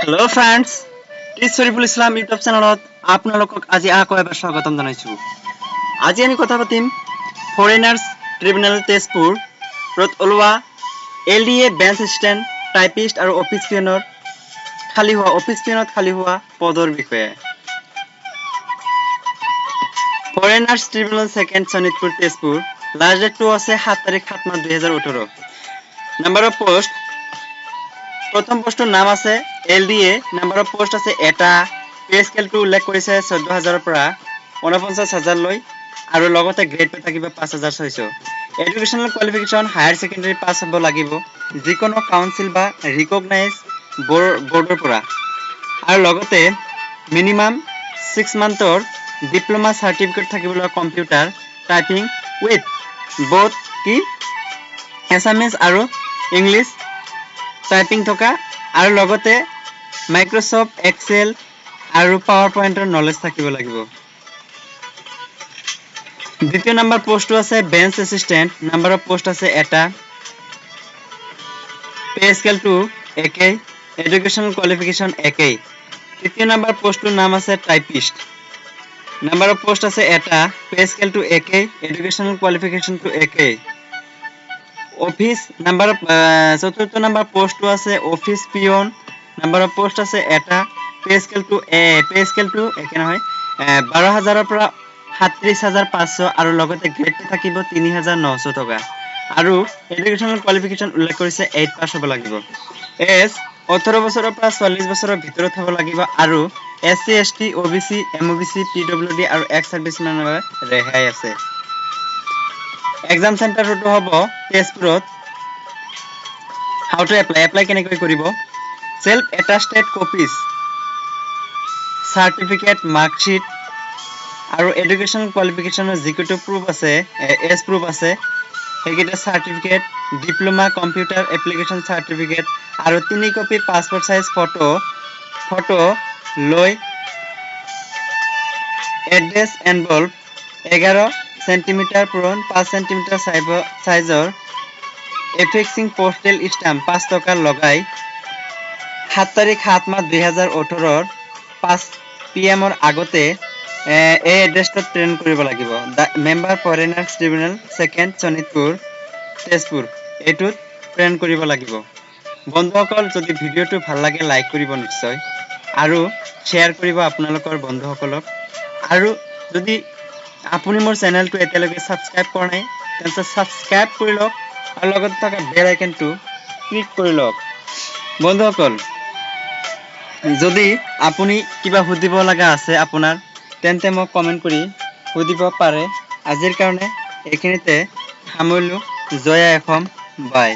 Hello friends, this is Sariful Islam YouTube চেনেলত আপোনালোকক আজি আকৌ এবাৰ স্বাগতম জনাইছো। আজি আমি কথা পাতিম ফৰেনাৰ্ছ ট্ৰিবিউনেল তেজপুৰ ৰত ওলোৱা LDA বেঞ্চ এছিষ্টেণ্ট টাইপিষ্ট আৰু অফিচ পিয়নৰ খালী হোৱা পদৰ বিষয়ে। Foreigners tribunal second Sonitpur Tezpur last ডেটটো আছে 7 তাৰিখ 7 মাহ 2018। নাম্বাৰ অফ পোষ্ট প্ৰথম পোষ্টৰ নাম আছে LDA, নাম্বাৰ অফ পোষ্ট আছে এটা, পে স্কেলটো উল্লেখ কৰিছে 14000 পৰা 49000 লৈ আৰু লগতে গ্ৰেড পে থাকিব 5600। Educational qualification higher secondary pass হ'ব লাগিব যিকোনো কাউন্সিল বা ৰিকগনাইজ বৰ্ডৰ পৰা, আৰু লগতে মিনিমাম 6 মান্থৰ ডিপ্লোমা সাৰ্টিফিকেট থাকিব কম্পিউটাৰ টাইপিং উইথ বোথ কি এছামিজ আৰু ইংলিছ টাইপিং থকা, আৰু লগতে মাইক্ৰসফট এক্সেল আৰু পাৱাৰ পইণ্টৰ নলেজ থাকিব লাগিব। দ্বিতীয় নাম্বাৰ পোষ্টটো আছে bench assistant, number of post আছে এটা, পে স্কেলটো একেই, এডুকেশনাল কোৱালিফিকেশন একেই। তৃতীয় নাম্বাৰ পোষ্টটোৰ নাম আছে টাইপিষ্ট, নাম্বাৰ অফ পোষ্ট আছে এটা, পে স্কেলটো একেই, এডুকেশনাল কোৱালিফিকেশনটো একেই। অফিস নাম্বাৰ চতুৰ্থ নাম্বাৰ পোস্টটো আছে office peon, number of post আছে এটা, পে স্কেলটো একে নহয় 12000 পৰা 37500 আৰু লগতে গ্ৰেড থাকিব 3900 টকা, আৰু এডুকেশনাল কোৱালিফিকেশন উল্লেখ কৰিছে 8 পাস হ'ব লাগিব। এজ 18 বছৰৰ পৰা 40 বছৰৰ ভিতৰত হ'ব লাগিব, আৰু SC ST OBC MOBC PWD আৰু এক্স সাৰ্ভিসমেনৰ ৰেহাই আছে। এক্সাম চেণ্টাৰটো হ'ব তেজপুৰত। হাউ টু এপ্লাই কেনেকৈ কৰিব? সেলফ এটাস্টেড কপিজ সাৰ্টিফিকেট মাৰ্কশিট আৰু এডুকেশনাল কোৱালিফিকেশনৰ যিকেইটা প্ৰুফ আছে এজ প্ৰুফ আছে সেইকেইটা certificate, diploma computer application certificate আৰু 3 কপি পাছপোৰ্ট সাইজ ফটো লৈ এড্ৰেছ এনভলভ 11 সেন্টিমিটাৰ পুৰণ 5 সেন্টিমিটাৰ সাইজৰ এফিক্সিং পোস্টেল স্টাম্প 5 টকা লগাই 7 তাৰিখ 7 মাহ 2018 5 PM আগতে এই এড্ৰেছটোত প্ৰেৰণ কৰিব লাগিব। Member foreigners tribunal second Sonitpur Tezpur এইটোত প্ৰেৰণ কৰিব লাগিব। বন্ধুসকল, যদি ভিডিঅ'টো ভাল লাগে লাইক কৰিব নিশ্চয়, আৰু শ্বেয়াৰ কৰিব আপোনালোকৰ বন্ধুসকলক, আৰু যদি আপুনি মোৰ চেনেলটো এতিয়ালৈকে সাবস্ক্ৰাইব কৰা নাই তেন্তে সাবস্ক্ৰাইব কৰি লওক আৰু লগতে থকা বেল আইকনটো ক্লিক কৰি লওক। বন্ধুসকল, যদি আপুনি কিবা সুধিব লগা আছে আপোনাৰ তেন্তে মোক কমেন্ট কৰি সুধিব পাৰে। আজিৰ কাৰণে এইখিনিতে সামৰিলোঁ। জয় আই অসম, বাই।